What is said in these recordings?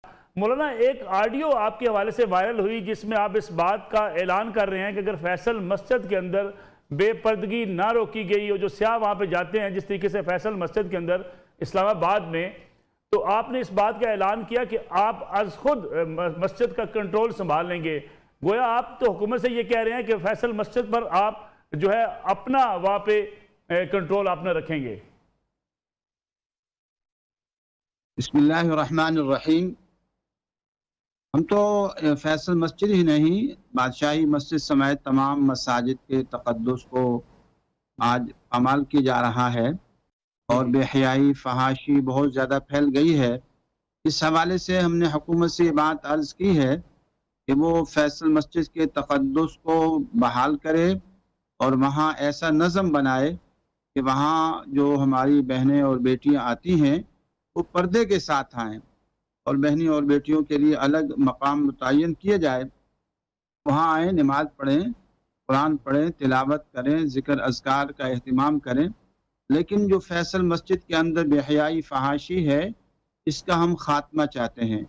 مولانا ایک آڈیو آپ کے حوالے سے وائرل ہوئی جس میں آپ اس بات کا اعلان کر رہے ہیں کہ اگر فیصل مسجد کے اندر بے پردگی نہ روکی گئی اور جو سیاح وہاں پہ جاتے ہیں جس طریقے سے فیصل مسجد کے اندر اسلام آباد میں، تو آپ نے اس بات کا اعلان کیا کہ آپ از خود مسجد کا کنٹرول سنبھال لیں گے۔ گویا آپ تو حکومت سے یہ کہہ رہے ہیں کہ فیصل مسجد پر آپ جو ہے اپنا وہاں پہ کنٹرول آپ نہ رکھیں گے۔ بسم اللہ الرحمن الرحیم۔ ہم تو فیصل مسجد ہی نہیں، بادشاہی مسجد سمیت تمام مساجد کے تقدس کو آج پامال کیا جا رہا ہے اور بے حیائی فحاشی بہت زیادہ پھیل گئی ہے۔ اس حوالے سے ہم نے حکومت سے یہ بات عرض کی ہے کہ وہ فیصل مسجد کے تقدس کو بحال کرے اور وہاں ایسا نظم بنائے کہ وہاں جو ہماری بہنیں اور بیٹیاں آتی ہیں وہ پردے کے ساتھ آئیں، اور بہنیں اور بیٹیوں کے لیے الگ مقام متعین کیے جائے، وہاں آئیں، نماز پڑھیں، قرآن پڑھیں، تلاوت کریں، ذکر اذکار کا اہتمام کریں۔ لیکن جو فیصل مسجد کے اندر بے حیائی فحاشی ہے، اس کا ہم خاتمہ چاہتے ہیں۔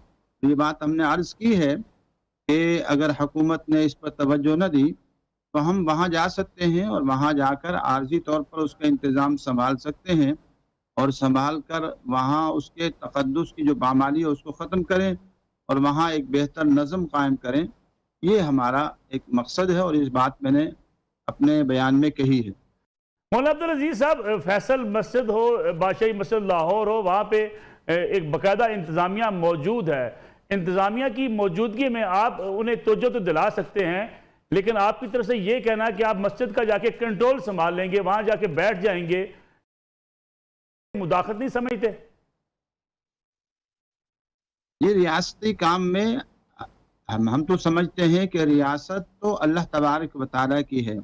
یہ بات ہم نے عرض کی ہے کہ اگر حکومت نے اس پر توجہ نہ دی تو ہم وہاں جا سکتے ہیں اور وہاں جا کر عارضی طور پر اس کا انتظام سنبھال سکتے ہیں، اور سنبھال کر وہاں اس کے تقدس کی جو پامالی ہے اس کو ختم کریں اور وہاں ایک بہتر نظم قائم کریں۔ یہ ہمارا ایک مقصد ہے اور اس بات میں نے اپنے بیان میں کہی ہے۔ مولانا عبدالعزیز صاحب، فیصل مسجد ہو، بادشاہی مسجد لاہور ہو، وہاں پہ ایک باقاعدہ انتظامیہ موجود ہے۔ انتظامیہ کی موجودگی میں آپ انہیں توجہ تو دلا سکتے ہیں، لیکن آپ کی طرف سے یہ کہنا کہ آپ مسجد کا جا کے کنٹرول سنبھال لیں گے، وہاں جا کے بیٹھ جائیں گے، مداخلت نہیں سمجھتے؟ یہ ریاستی کام میں ہم تو سمجھتے ہیں کہ ریاست تو اللہ تبارک و تعالیٰ کی ہے،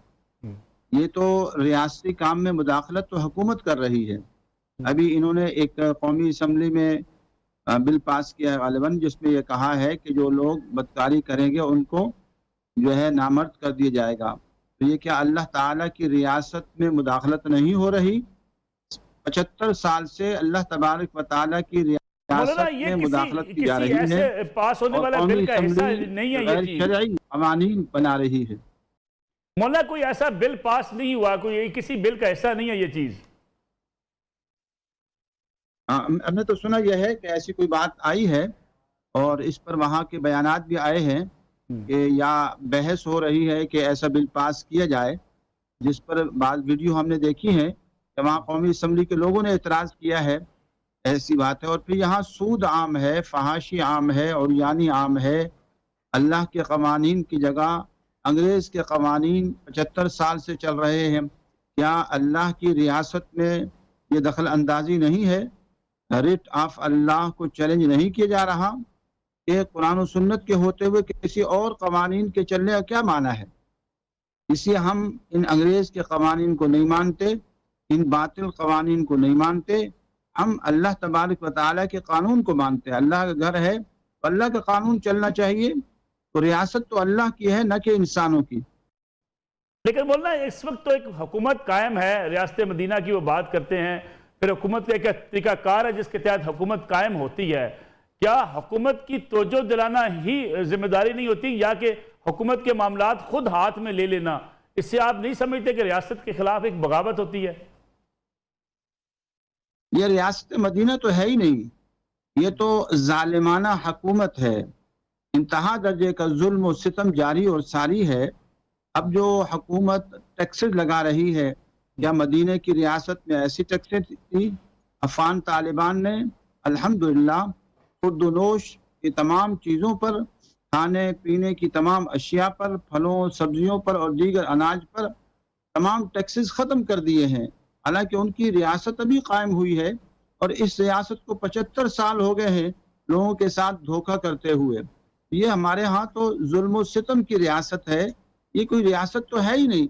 یہ تو ریاستی کام میں مداخلت تو حکومت کر رہی ہے۔ ابھی انہوں نے ایک قومی اسمبلی میں بل پاس کیا ہے غالباً، جس میں یہ کہا ہے کہ جو لوگ بدکاری کریں گے ان کو جو ہے نامرد کر دیا جائے گا۔ تو یہ کیا اللہ تعالیٰ کی ریاست میں مداخلت نہیں ہو رہی؟ 75 سال سے اللہ تبارک و تعالیٰ کی ریاست میں مداخلت کی جا رہی ہے پاس ہونے اور والا قومی بل کا حصہ اسمبلی نہیں ہے یہ غیر چیز۔ شرعی قوانین بنا رہی ہے۔ مولانا کوئی ایسا بل پاس نہیں ہوا، کوئی کسی بل کا حصہ نہیں ہے یہ چیز؟ ہم نے تو سنا یہ ہے کہ ایسی کوئی بات آئی ہے اور اس پر وہاں کے بیانات بھی آئے ہیں کہ یا بحث ہو رہی ہے کہ ایسا بل پاس کیا جائے، جس پر بعض ویڈیو ہم نے دیکھی ہیں کہ وہاں قومی اسمبلی کے لوگوں نے اعتراض کیا ہے۔ ایسی بات ہے، اور پھر یہاں سود عام ہے، فحاشی عام ہے، اور یعنی عام ہے۔ اللہ کے قوانین کی جگہ انگریز کے قوانین 75 سال سے چل رہے ہیں۔ کیا اللہ کی ریاست میں یہ دخل اندازی نہیں ہے؟ ریٹ آف اللہ کو چیلنج نہیں کیا جا رہا کہ قرآن و سنت کے ہوتے ہوئے کسی اور قوانین کے چلنے کا کیا معنی ہے؟ اس لیے ہم ان انگریز کے قوانین کو نہیں مانتے، ان باطل قوانین کو نہیں مانتے، ہم اللہ تبارک و تعالیٰ کے قانون کو مانتے ہیں۔ اللہ کا گھر ہے تو اللہ کا قانون چلنا چاہیے، تو ریاست تو اللہ کی ہے نہ کہ انسانوں کی۔ لیکن مولانا اس وقت تو ایک حکومت قائم ہے، ریاست مدینہ کی وہ بات کرتے ہیں، پھر حکومت کا ایک طریقہ کار ہے جس کے تحت حکومت قائم ہوتی ہے۔ کیا حکومت کی توجہ دلانا ہی ذمہ داری نہیں ہوتی، یا کہ حکومت کے معاملات خود ہاتھ میں لے لینا؟ اس سے آپ نہیں سمجھتے کہ ریاست کے خلاف ایک بغاوت ہوتی ہے؟ یہ ریاست مدینہ تو ہے ہی نہیں، یہ تو ظالمانہ حکومت ہے، انتہا درجے کا ظلم و ستم جاری اور ساری ہے۔ اب جو حکومت ٹیکسز لگا رہی ہے، کیا مدینہ کی ریاست میں ایسی ٹیکسز تھی؟ افغان طالبان نے الحمدللہ خورد و نوش کی تمام چیزوں پر، کھانے پینے کی تمام اشیاء پر، پھلوں سبزیوں پر اور دیگر اناج پر تمام ٹیکسز ختم کر دیے ہیں، حالانکہ ان کی ریاست ابھی قائم ہوئی ہے اور اس ریاست کو 75 سال ہو گئے ہیں لوگوں کے ساتھ دھوکہ کرتے ہوئے۔ یہ ہمارے ہاں تو ظلم و ستم کی ریاست ہے، یہ کوئی ریاست تو ہے ہی نہیں۔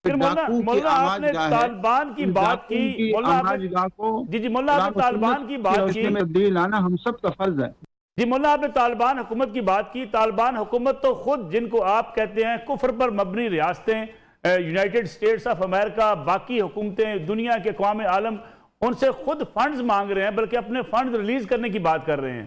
مولانا آپ نے طالبان کی بات کی، جی مولانا آپ نے طالبان کی بات کی، تبدیل لانا ہم سب کا فرض ہے۔ جی مولانا آپ نے طالبان حکومت کی بات کی۔ طالبان حکومت تو خود، جن کو آپ کہتے ہیں کفر پر مبنی ریاستیں، یونائیٹڈ اسٹیٹس آف امریکہ، باقی حکومتیں، دنیا کے اقوام عالم، ان سے خود فنڈز مانگ رہے ہیں، بلکہ اپنے فنڈز ریلیز کرنے کی بات کر رہے ہیں۔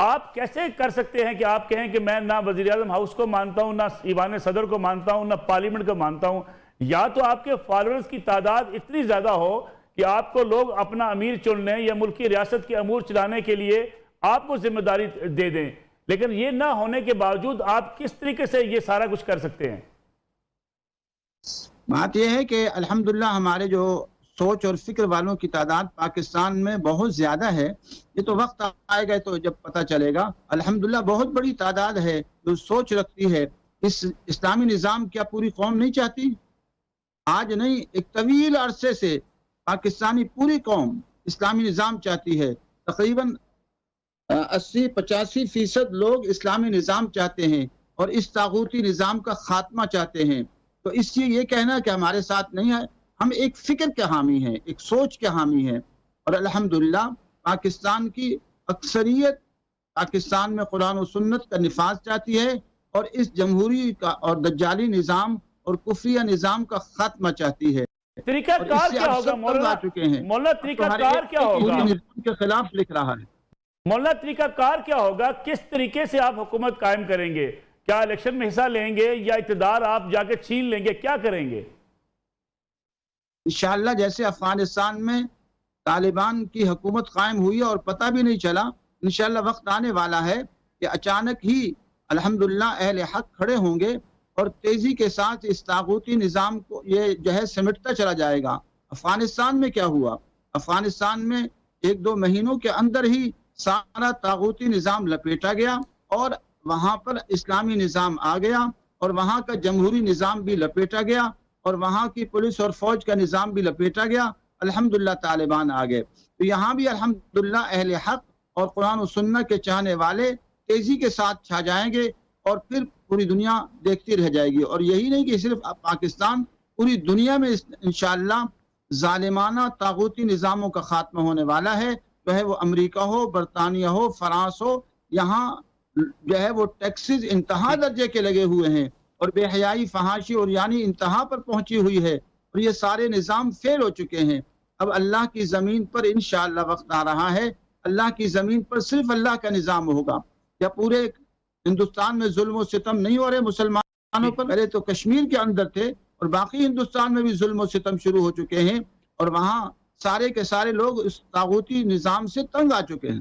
آپ کیسے کر سکتے ہیں کہ آپ کہیں کہ میں نہ وزیر اعظم ہاؤس کو مانتا ہوں، نہ ایوان صدر کو مانتا ہوں، نہ پارلیمنٹ کو مانتا ہوں؟ یا تو آپ کے فالورز کی تعداد اتنی زیادہ ہو کہ آپ کو لوگ اپنا امیر چن لیں یا ملکی ریاست کے امور چلانے کے لیے آپ کو ذمہ داری دے دیں، لیکن یہ نہ ہونے کے باوجود آپ کس طریقے سے یہ سارا کچھ کر سکتے ہیں؟ بات یہ ہے کہ الحمدللہ ہمارے جو سوچ اور فکر والوں کی تعداد پاکستان میں بہت زیادہ ہے. یہ تو وقت آئے گا تو جب پتہ چلے گا. الحمدللہ بہت بڑی تعداد ہے جو سوچ رکھتی ہے. اس اسلامی نظام کیا پوری قوم نہیں چاہتی؟ آج نہیں، ایک طویل عرصے سے پاکستانی پوری قوم اسلامی نظام چاہتی ہے. تقریباً 80-85% لوگ اسلامی نظام چاہتے ہیں اور اس طاغوتی نظام کا خاتمہ چاہتے ہیں. تو اس لیے یہ کہنا کہ ہمارے ساتھ نہیں ہے، ہم ایک فکر کے حامی ہیں، ایک سوچ کے حامی ہیں. اور الحمدللہ پاکستان کی اکثریت پاکستان میں قرآن و سنت کا نفاذ چاہتی ہے اور اس جمہوری کا اور دجالی نظام اور کفریہ نظام کا خاتمہ چاہتی ہے. طریقہ کار کیا ہوگا مولانا؟ طریقہ کار کیا ہوگا؟ نظام کے خلاف لکھ رہا ہے. مولانا طریقہ کار کیا ہوگا؟ کس طریقے سے آپ حکومت قائم کریں گے؟ کیا الیکشن میں حصہ لیں گے یا اقتدار آپ جا کے چھین لیں گے؟ کیا کریں گے؟ انشاءاللہ جیسے افغانستان میں طالبان کی حکومت قائم ہوئی اور پتہ بھی نہیں چلا، انشاءاللہ وقت آنے والا ہے کہ اچانک ہی الحمدللہ اہل حق کھڑے ہوں گے اور تیزی کے ساتھ اس طاغوتی نظام کو یہ جو ہے سمٹتا چلا جائے گا. افغانستان میں کیا ہوا؟ افغانستان میں 1-2 مہینوں کے اندر ہی سارا طاغوتی نظام لپیٹا گیا اور وہاں پر اسلامی نظام آ گیا اور وہاں کا جمہوری نظام بھی لپیٹا گیا اور وہاں کی پولیس اور فوج کا نظام بھی لپیٹا گیا. الحمدللہ طالبان آ گئے. تو یہاں بھی الحمدللہ اہل حق اور قرآن و سنت کے چاہنے والے تیزی کے ساتھ چھا جائیں گے اور پھر پوری دنیا دیکھتی رہ جائے گی. اور یہی نہیں کہ صرف پاکستان، پوری دنیا میں انشاءاللہ ظالمانہ طاغوتی نظاموں کا خاتمہ ہونے والا ہے. چاہے وہ امریکہ ہو، برطانیہ ہو، فرانس ہو، یہاں جو ہے وہ ٹیکسز انتہا درجے کے لگے ہوئے ہیں اور بے حیائی، فحاشی اور یعنی انتہا پر پہنچی ہوئی ہے اور یہ سارے نظام فیل ہو چکے ہیں. اب اللہ کی زمین پر انشاءاللہ وقت آ رہا ہے، اللہ کی زمین پر صرف اللہ کا نظام ہوگا. یا پورے ہندوستان میں ظلم و ستم نہیں ہو رہے مسلمانوں پر؟ پہلے تو کشمیر کے اندر تھے اور باقی ہندوستان میں بھی ظلم و ستم شروع ہو چکے ہیں اور وہاں سارے کے سارے لوگ اس طاغوتی نظام سے تنگ آ چکے ہیں.